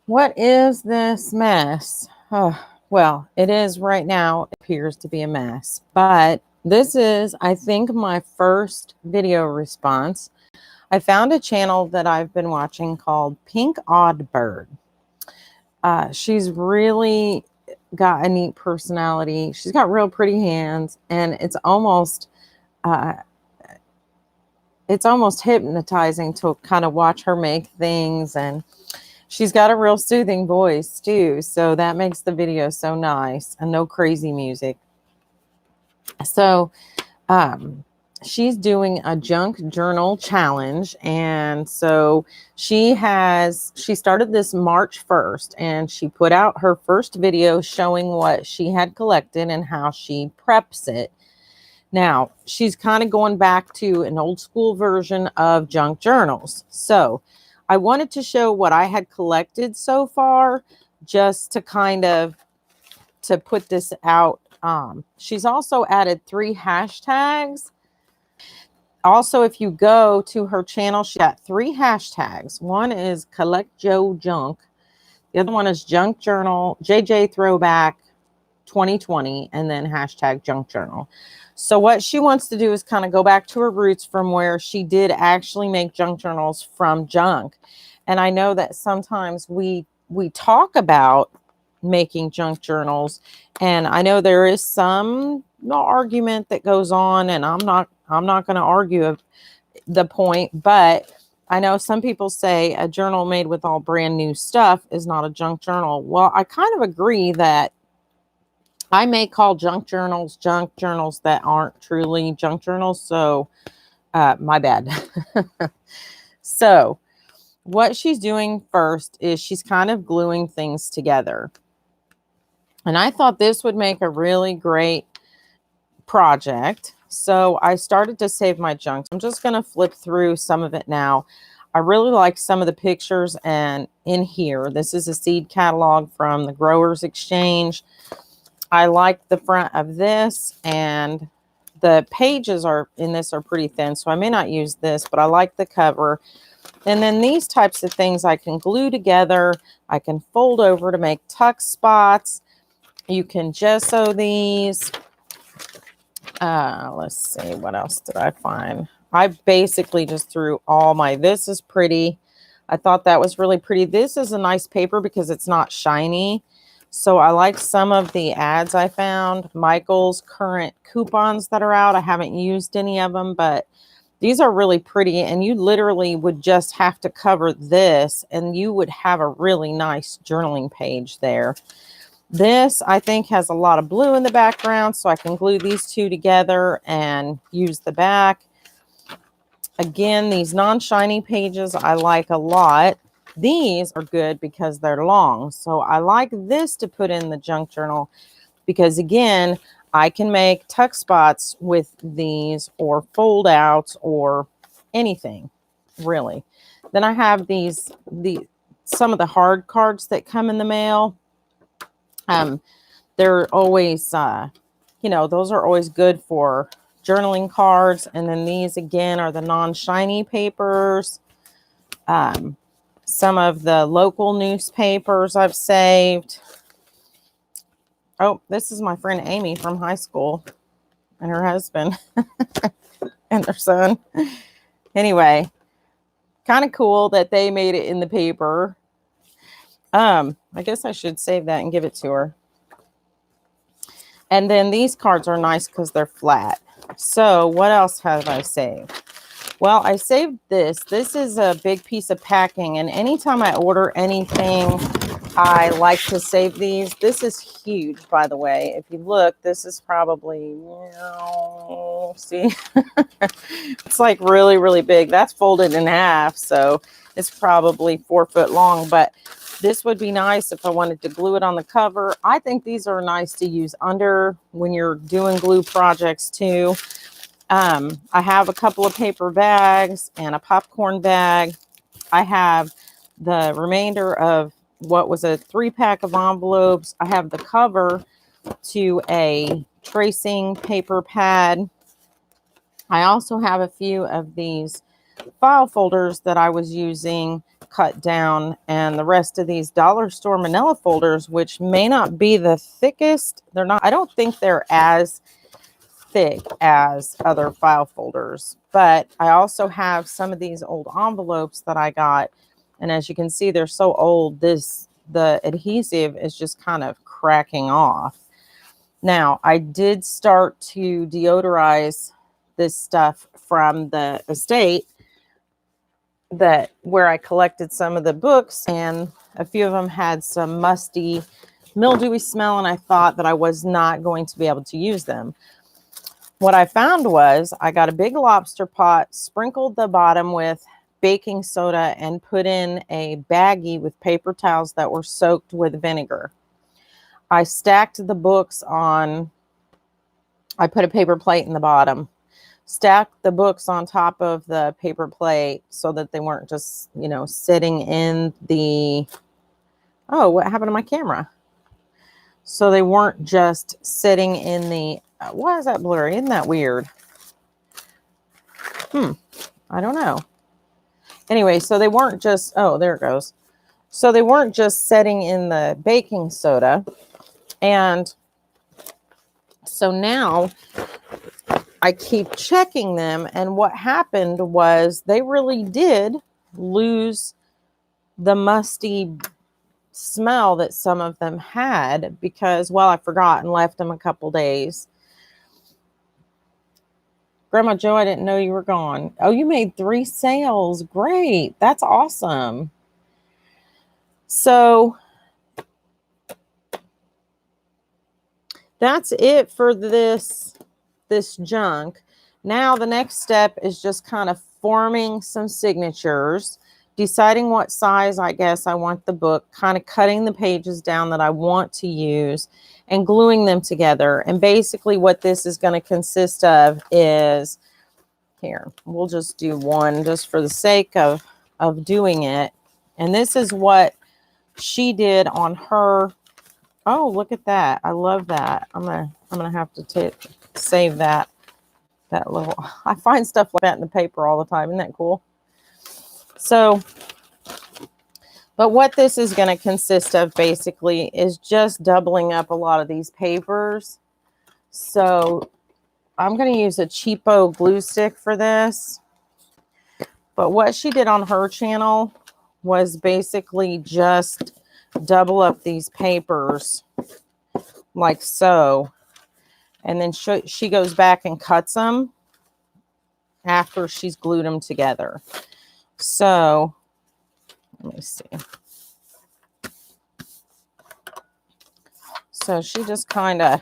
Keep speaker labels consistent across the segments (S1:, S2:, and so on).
S1: What is this mess? Oh, well, it is right now. It appears to be a mess. But this is, I think, my first video response. I found a channel that I've been watching called PinkOddBird. She's really got a neat personality. She's got real pretty hands, and uh, it's almost hypnotizing to kind of watch her make things, and she's got a real soothing voice too, so that makes the video so nice, and no crazy music. So she's doing a junk journal challenge, and so she started this March 1st, and she put out her first video showing what she had collected and how she preps it. Now, she's kind of going back to an old school version of junk journals. So I wanted to show what I had collected so far, just to kind of to put this out. She's also added 3 hashtags. Also, if you go to her channel, she got 3 hashtags. One is collectyojunk. The other one is junk journal, JJ throwback 2020, and then hashtag junk journal. So what she wants to do is kind of go back to her roots from where she did actually make junk journals from junk. And I know that sometimes we talk about making junk journals, and I know there is some argument that goes on, and I'm not going to argue the point, but I know some people say a journal made with all brand new stuff is not a junk journal. Well, I kind of agree that I may call junk journals that aren't truly junk journals. So my bad. So what she's doing first is she's kind of gluing things together. And I thought this would make a really great project. So I started to save my junk. I'm just going to flip through some of it now. I really like some of the pictures, and in here, this is a seed catalog from the Growers Exchange. I like the front of this, and the pages in this are pretty thin, so I may not use this, but I like the cover. And then these types of things I can glue together. I can fold over to make tuck spots. You can gesso these. Let's see, what else did I find? I basically just threw all my, this is pretty. I thought that was really pretty. This is a nice paper because it's not shiny. So I like some of the ads I found. Michael's current coupons that are out. I haven't used any of them, but these are really pretty. And you literally would just have to cover this, and you would have a really nice journaling page there. This, I think, has a lot of blue in the background, so I can glue these two together and use the back. Again, these non-shiny pages I like a lot. These are good because they're long. So I like this to put in the junk journal because, again, I can make tuck spots with these, or fold outs, or anything, really. Then I have some of the hard cards that come in the mail. They're always, those are always good for journaling cards. And then these, again, are the non-shiny papers. Some of the local newspapers I've saved. Oh, this is my friend Amy from high school and her husband and their son. Anyway, kind of cool that they made it in the paper. I guess I should save that and give it to her. And then these cards are nice because they're flat. So what else have I saved? Well, I saved this. This is a big piece of packing. And anytime I order anything, I like to save these. This is huge, by the way. If you look, this is probably, see, it's like really, really big. That's folded in half. So it's probably 4 foot long, but this would be nice if I wanted to glue it on the cover. I think these are nice to use under when you're doing glue projects too. I have a couple of paper bags and a popcorn bag. I have the remainder of what was a 3-pack of envelopes. I have the cover to a tracing paper pad. I also have a few of these file folders that I was using cut down, and the rest of these dollar store manila folders, which may not be the thickest. They're not, I don't think they're as thick as other file folders, but I also have some of these old envelopes that I got, and as you can see, they're so old, the adhesive is just kind of cracking off. Now, I did start to deodorize this stuff from the estate where I collected some of the books, and a few of them had some musty, mildewy smell, and I thought that I was not going to be able to use them. What I found was I got a big lobster pot, sprinkled the bottom with baking soda, and put in a baggie with paper towels that were soaked with vinegar. I stacked the books on, I put a paper plate in the bottom, stacked the books on top of the paper plate so that they weren't just, you know, sitting in the, oh, what happened to my camera? So they weren't just sitting in the, why is that blurry? Isn't that weird? I don't know. Anyway, so they weren't just, oh, there it goes. So they weren't just sitting in the baking soda. And so now I keep checking them. And what happened was they really did lose the musty smell that some of them had because, well, I forgot and left them a couple days. Grandma Joe, I didn't know you were gone. Oh, you made 3 sales. Great. That's awesome. So that's it for this junk. Now the next step is just kind of forming some signatures, deciding what size I guess I want the book, kind of cutting the pages down that I want to use, and gluing them together. And basically what this is going to consist of is, here, we'll just do one just for the sake of doing it. And this is what she did on her. Oh, look at that. I love that. I'm gonna have to save that little, I find stuff like that in the paper all the time. Isn't that cool? So, but what this is going to consist of basically is just doubling up a lot of these papers. So I'm going to use a cheapo glue stick for this. But what she did on her channel was basically just double up these papers like so. And then she goes back and cuts them after she's glued them together. So let me see. So she just kind of,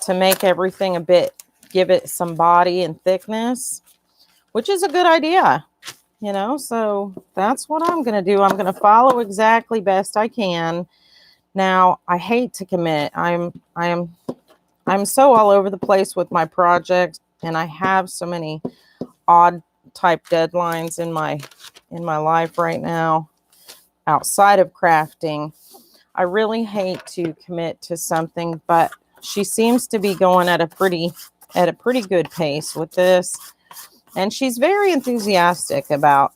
S1: to make everything a bit, give it some body and thickness, which is a good idea, you know. So that's what I'm going to do. I'm going to follow exactly best I can. Now, I hate to commit. I'm so all over the place with my project, and I have so many odd type deadlines in my life right now outside of crafting. I really hate to commit to something, but she seems to be going at a pretty good pace with this, and she's very enthusiastic about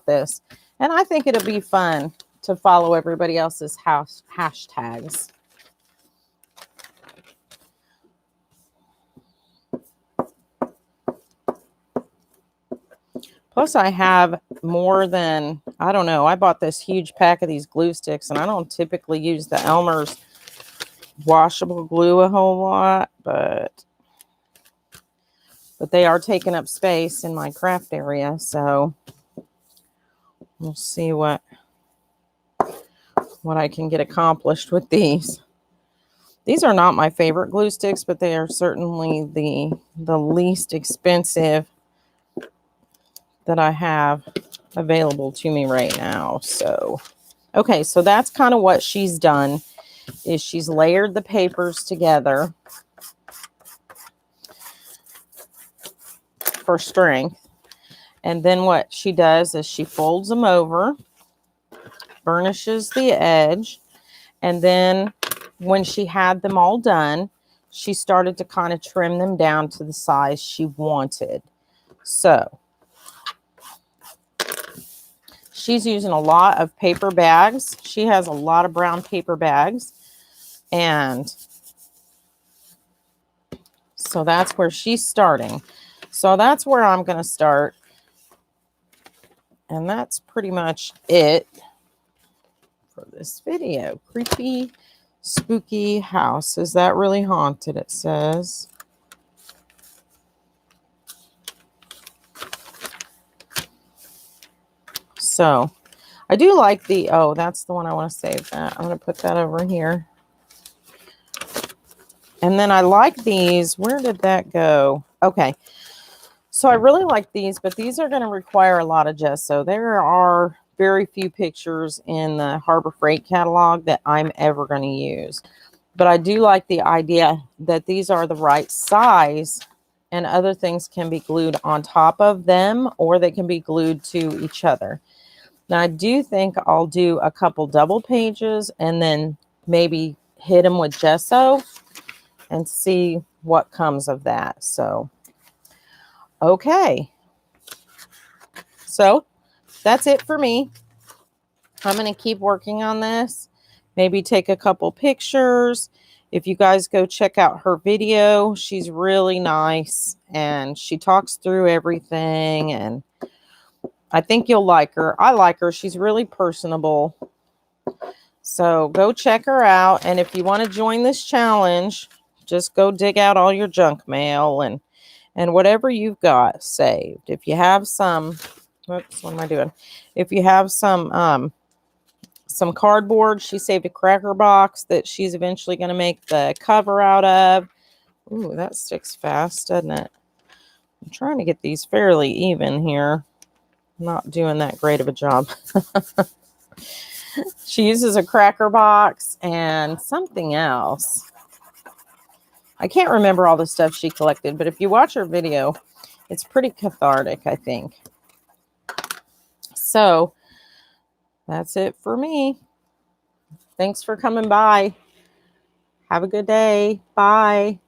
S1: this. And I think it'll be fun to follow everybody else's hashtags. Plus, I have more than, I don't know, I bought this huge pack of these glue sticks, and I don't typically use the Elmer's washable glue a whole lot, but they are taking up space in my craft area, so we'll see what I can get accomplished with these. These are not my favorite glue sticks, but they are certainly the least expensive that I have available to me right now. So, okay, so that's kind of what she's done, is she's layered the papers together for strength. And then what she does is she folds them over, burnishes the edge, and then when she had them all done, she started to kind of trim them down to the size she wanted. So she's using a lot of paper bags. She has a lot of brown paper bags. And so that's where she's starting. So that's where I'm going to start. And that's pretty much it for this video. Creepy, spooky house. Is that really haunted? It says. So I do like the, oh, that's the one I want to save that. I'm going to put that over here. And then I like these. Where did that go? Okay. So I really like these, but these are going to require a lot of gesso. There are very few pictures in the Harbor Freight catalog that I'm ever going to use. But I do like the idea that these are the right size and other things can be glued on top of them or they can be glued to each other. Now, I do think I'll do a couple double pages and then maybe hit them with gesso and see what comes of that. So, okay. So, that's it for me. I'm going to keep working on this. Maybe take a couple pictures. If you guys go check out her video, she's really nice and she talks through everything and I think you'll like her. I like her. She's really personable. So go check her out. And if you want to join this challenge, just go dig out all your junk mail and whatever you've got saved. If you have some, oops, what am I doing? If you have some cardboard, she saved a cracker box that she's eventually going to make the cover out of. Ooh, that sticks fast, doesn't it? I'm trying to get these fairly even here. Not doing that great of a job. She uses a cracker box and something else. I can't remember all the stuff she collected, but if you watch her video, it's pretty cathartic, I think. So that's it for me. Thanks for coming by. Have a good day. Bye.